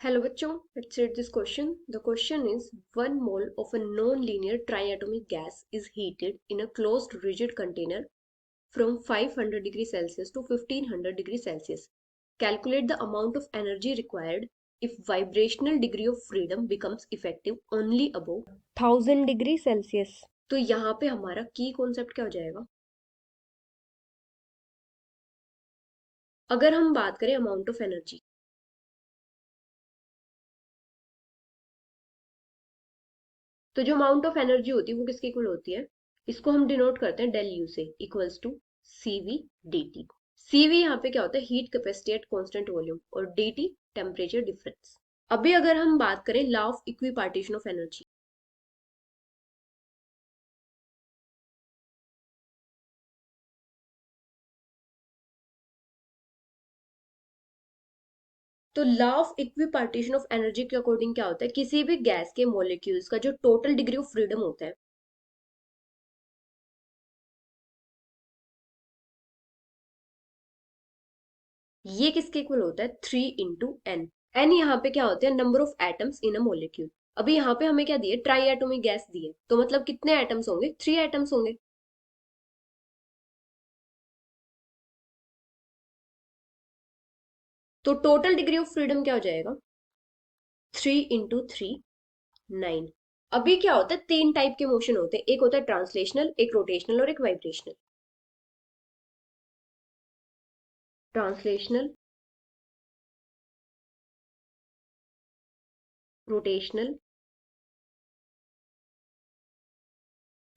Hello बच्चों, let's read this question. The question is 1 mole of a non-linear triatomic gas is heated in a closed rigid container from 500 degrees Celsius to 1500 degrees Celsius. Calculate the amount of energy required if vibrational degree of freedom becomes effective only above 1000 degree Celsius. तो यहाँ पे हमारा की concept क्या हो जाएगा? अगर हम बात करें अमाउंट ऑफ एनर्जी, तो जो अमाउंट ऑफ एनर्जी होती है वो किसके इक्वल होती है? इसको हम डिनोट करते हैं डेल यू से, equals to CV dt. CV यहाँ पे क्या होता है? Heat capacity at constant volume, और dt टेम्परेचर डिफरेंस. अभी अगर हम बात करें law of equipartition of energy, तो law of equipartition of energy के अकॉर्डिंग क्या होता है? किसी भी गैस के मॉलिक्यूल्स का जो टोटल डिग्री ऑफ फ्रीडम होता है, ये किसके इक्वल होता है? 3 × n. n यहाँ पे क्या होते हैं? Number of atoms in a molecule. अभी यहाँ पे हमें क्या दिए? ट्राई एटोमिक गैस दिए, तो मतलब कितने एटम्स होंगे? 3 एटम्स होंगे. तो टोटल डिग्री ऑफ फ्रीडम क्या हो जाएगा? 3 × 3 9. अभी क्या होता है? 3 टाइप के मोशन होते हैं, एक होता है ट्रांसलेशनल, एक रोटेशनल और एक वाइब्रेशनल. ट्रांसलेशनल, रोटेशनल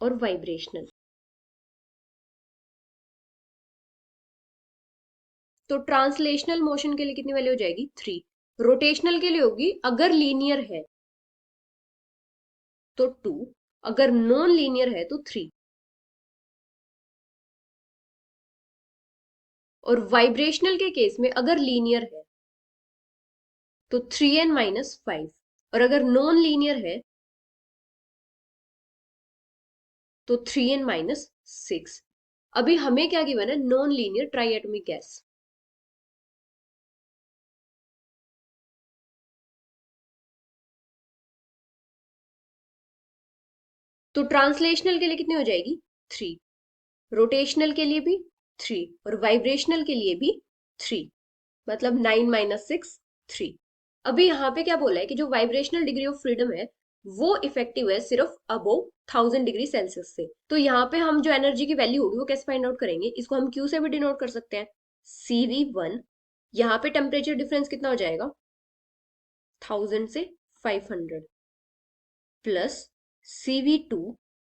और वाइब्रेशनल. तो ट्रांसलेशनल मोशन के लिए कितनी वैल्यू हो जाएगी? 3. रोटेशनल के लिए होगी, अगर लीनियर है तो 2, अगर नॉन लीनियर है तो 3. और वाइब्रेशनल के केस में अगर लीनियर है तो 3n - 5, और अगर नॉन लीनियर है तो 3n - 6. अभी हमें क्या गिवन है? Non linear triatomic gas. तो ट्रांसलेशनल के लिए कितनी हो जाएगी? 3. रोटेशनल के लिए भी 3, और वाइब्रेशनल के लिए भी 3. मतलब 9 - 6 3. अभी यहाँ पे क्या बोला है कि जो वाइब्रेशनल डिग्री ऑफ फ्रीडम है वो इफेक्टिव है सिर्फ अबोव 1000 डिग्री सेल्सियस से. तो यहाँ पे हम जो एनर्जी की वैल्यू होगी वो कैसे फाइंड आउट करेंगे? इसको हम क्यू से भी डिनोट कर सकते हैं, CV1. यहाँ पे टेम्परेचर डिफरेंस कितना हो जाएगा? 1000 से 500 प्लस CV2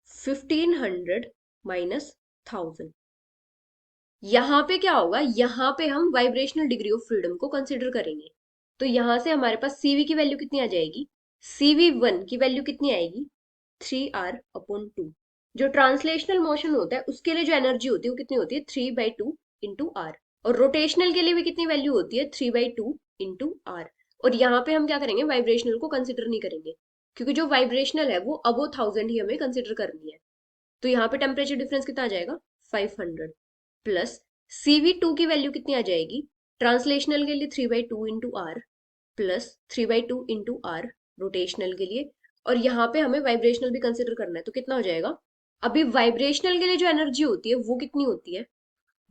1500 माइनस 1000. यहाँ पे क्या होगा? यहाँ पे हम वाइब्रेशनल डिग्री ऑफ फ्रीडम को कंसिडर करेंगे. तो यहां से हमारे पास CV की वैल्यू कितनी आ जाएगी? CV1 की वैल्यू कितनी आएगी? 3R/2. जो ट्रांसलेशनल मोशन होता है उसके लिए जो एनर्जी होती है वो कितनी होती है? 3/2 × R. और रोटेशनल के लिए भी कितनी वैल्यू होती है? 3/2 × R. और यहाँ पे हम क्या करेंगे? वाइब्रेशनल को कंसिडर नहीं करेंगे, क्योंकि जो वाइब्रेशनल है वो अबो 1000 ही हमें कंसिडर करनी है. तो यहाँ पे टेम्परेचर डिफरेंस कितना आ जाएगा? 500 प्लस CV2 की वैल्यू कितनी आ जाएगी? ट्रांसलेशनल के लिए 3/2 × R प्लस 3/2 × R रोटेशनल के लिए. और यहाँ पे हमें वाइब्रेशनल भी कंसिडर करना है, तो कितना हो जाएगा? अभी वाइब्रेशनल के लिए जो एनर्जी होती है वो कितनी होती है?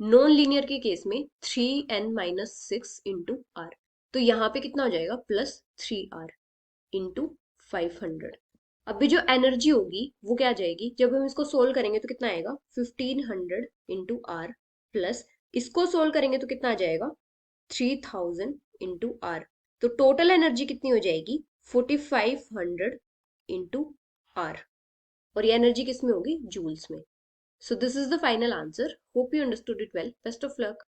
नॉन लीनियर के केस में 3n - 6 × R. तो यहाँ पे कितना हो जाएगा? +3R × 500. अभी जो एनर्जी होगी वो क्या आ जाएगी? जब हम इसको सोल्व करेंगे तो कितना आएगा? 1500 × R प्लस इसको सोल्व करेंगे तो कितना आ जाएगा? 3000 × R. तो टोटल एनर्जी कितनी हो जाएगी? 4500 × R. और ये एनर्जी किस में होगी? जूल्स में. So this is the final answer. Hope you understood it well. Best of luck.